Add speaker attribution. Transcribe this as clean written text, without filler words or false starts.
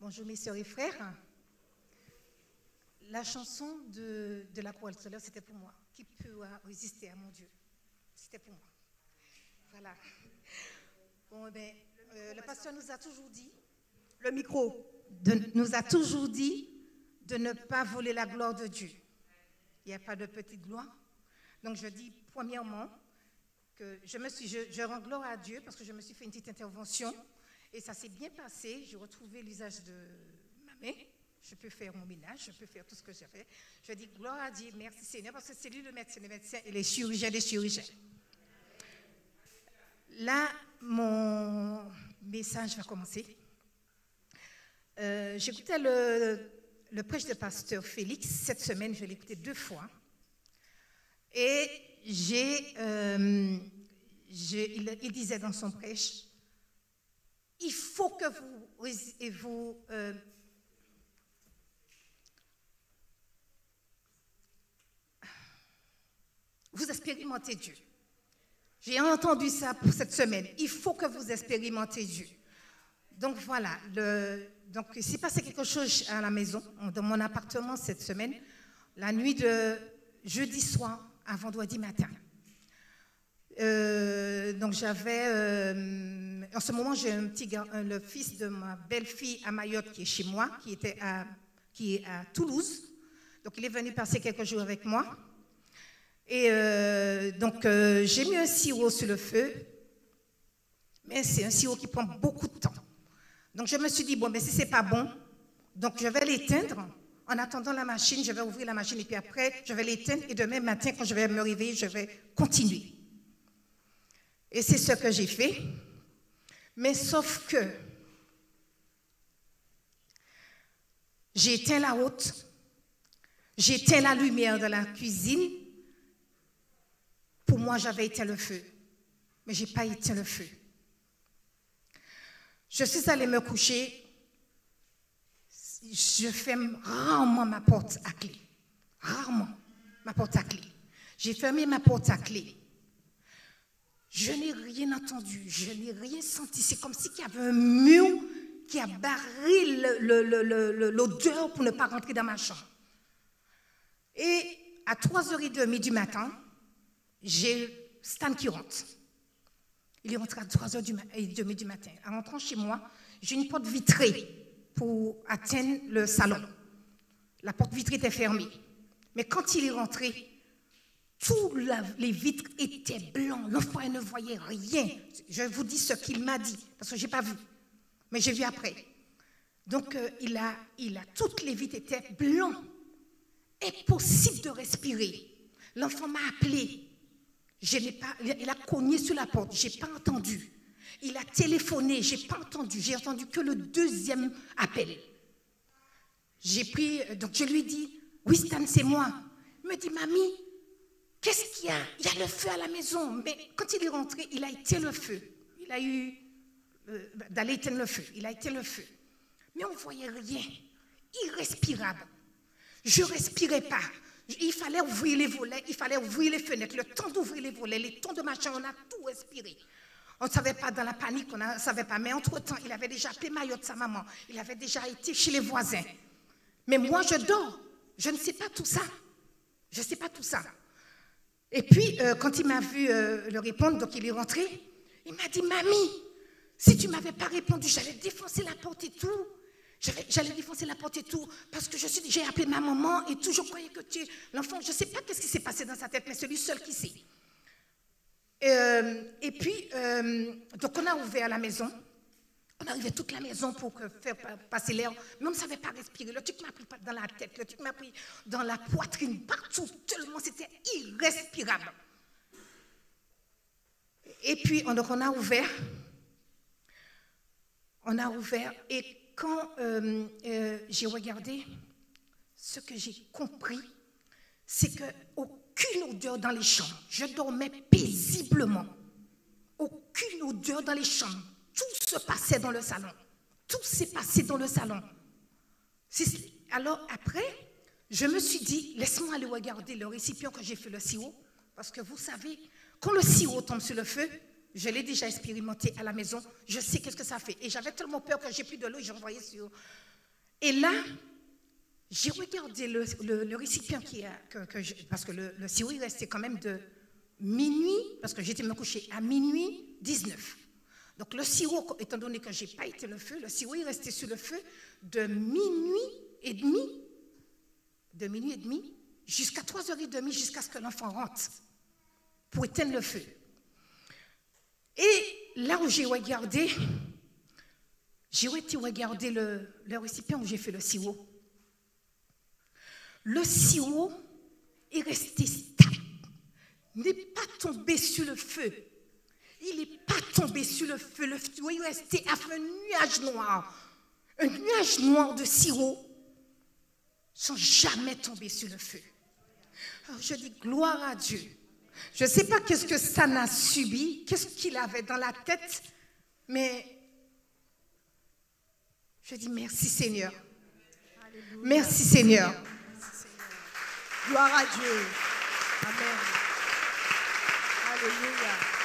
Speaker 1: Bonjour mes sœurs et frères. La chanson de la chorale tout à l'heure, c'était pour moi. Qui peut résister à mon Dieu? C'était pour moi. Voilà. Bon, le pasteur nous a toujours dit, le micro nous a toujours dit de ne pas voler la gloire de Dieu. Il n'y a pas de petite gloire. Donc je dis premièrement que je rends gloire à Dieu parce que je me suis fait une petite intervention et ça s'est bien passé. J'ai retrouvé l'usage de ma main. Je peux faire mon ménage, je peux faire tout ce que j'ai fait. Je dis gloire à Dieu, merci Seigneur, parce que c'est lui le médecin et les chirurgiens des chirurgiens. Là, mon message va commencer. J'écoutais le prêche de pasteur Félix cette semaine, je l'ai écouté 2 fois. Et il disait dans son prêche, il faut que vous expérimentez Dieu. J'ai entendu ça pour cette semaine. Il faut que vous expérimentez Dieu. Donc voilà, donc il s'est passé quelque chose à la maison, dans mon appartement cette semaine, la nuit de jeudi soir à vendredi matin. Donc j'avais, en ce moment j'ai un petit gars, le fils de ma belle-fille à Mayotte qui est chez moi, qui est à Toulouse. Donc il est venu passer quelques jours avec moi. Et donc j'ai mis un sirop sur le feu, mais c'est un sirop qui prend beaucoup de temps. Donc je me suis dit, bon, mais si c'est pas bon, donc je vais l'éteindre. En attendant la machine, je vais ouvrir la machine et puis après, je vais l'éteindre et demain matin, quand je vais me réveiller, je vais continuer. Et c'est ce que j'ai fait. Mais sauf que j'ai éteint la haute, j'ai éteint la lumière de la cuisine. Pour moi, j'avais éteint le feu, mais je n'ai pas éteint le feu. Je suis allée me coucher. Je ferme rarement ma porte à clé. Rarement ma porte à clé. J'ai fermé ma porte à clé. Je n'ai rien entendu, je n'ai rien senti. C'est comme s'il y avait un mur qui a barré l'odeur pour ne pas rentrer dans ma chambre. Et à 3h30 du matin, j'ai Stan qui rentre. Il est rentré à 3h30 du matin. En rentrant chez moi, j'ai une porte vitrée pour atteindre le salon. La porte vitrée était fermée. Mais quand il est rentré, toutes les vitres étaient blanches. L'enfant ne voyait rien. Je vous dis ce qu'il m'a dit, parce que je n'ai pas vu. Mais j'ai vu après. Donc, toutes les vitres étaient blanches. Impossible de respirer. L'enfant m'a appelé. Il a cogné sur la porte. Je n'ai pas entendu. Il a téléphoné. Je n'ai pas entendu. J'ai entendu que le 2e appel. Donc je lui ai dit, oui Stan, c'est moi. Il me dit, mamie, qu'est-ce qu'il y a? Il y a le feu à la maison. Mais quand il est rentré, il a éteint le feu. Il a eu d'aller éteindre le feu. Il a éteint le feu. Mais on ne voyait rien. Irrespirable. Je ne respirais pas. Il fallait ouvrir les volets, il fallait ouvrir les fenêtres. Le temps d'ouvrir les volets, les temps de machin, on a tout respiré. On ne savait pas, dans la panique, on ne savait pas. Mais entre-temps, il avait déjà appelé Mayotte, sa maman. Il avait déjà été chez les voisins. Mais moi, je dors. Je ne sais pas tout ça. Je ne sais pas tout ça. Et puis, quand il m'a vu le répondre, donc il est rentré, il m'a dit, mamie, si tu ne m'avais pas répondu, j'allais défoncer la porte et tout. J'allais défoncer la porte et tout, parce que j'ai appelé ma maman et tout, je croyais que tu es l'enfant. Je ne sais pas ce qui s'est passé dans sa tête, mais c'est lui seul qui sait. Et puis, donc on a ouvert la maison. On a ouvert toute la maison pour faire passer l'air, mais on ne savait pas respirer. Le truc m'a pris dans la tête, le truc m'a pris dans la poitrine, partout, tellement c'était irrespirable. Et puis, on a ouvert. On a ouvert et quand j'ai regardé, ce que j'ai compris, c'est qu'aucune odeur dans les chambres. Je dormais paisiblement. Aucune odeur dans les chambres. Tout se passait dans le salon. Tout s'est passé dans le salon. Alors après, je me suis dit, laisse-moi aller regarder le récipient que j'ai fait le sirop. Parce que vous savez, quand le sirop tombe sur le feu, je l'ai déjà expérimenté à la maison, je sais qu'est-ce que ça fait. Et j'avais tellement peur que j'ai pris de l'eau et j'ai envoyé Et là, j'ai regardé le récipient parce que le sirop il restait quand même de minuit, parce que j'étais me coucher à minuit 19. Donc le sirop, étant donné que je n'ai pas été le feu, le sirop il restait sur le feu de minuit et demi jusqu'à 3h30, jusqu'à ce que l'enfant rentre pour éteindre le feu. Et là où j'ai regardé le récipient où j'ai fait le sirop. Le sirop est resté stable, n'est pas tombé sur le feu. Il n'est pas tombé sur le feu. Le sirop est resté à un nuage noir de sirop, sans jamais tomber sur le feu. Alors je dis gloire à Dieu. Je ne sais pas qu'est-ce que ça n'a subi, qu'est-ce qu'il avait dans la tête, mais je dis merci Seigneur. Alléluia. Merci Seigneur.
Speaker 2: Gloire à Dieu. Amen. Alléluia.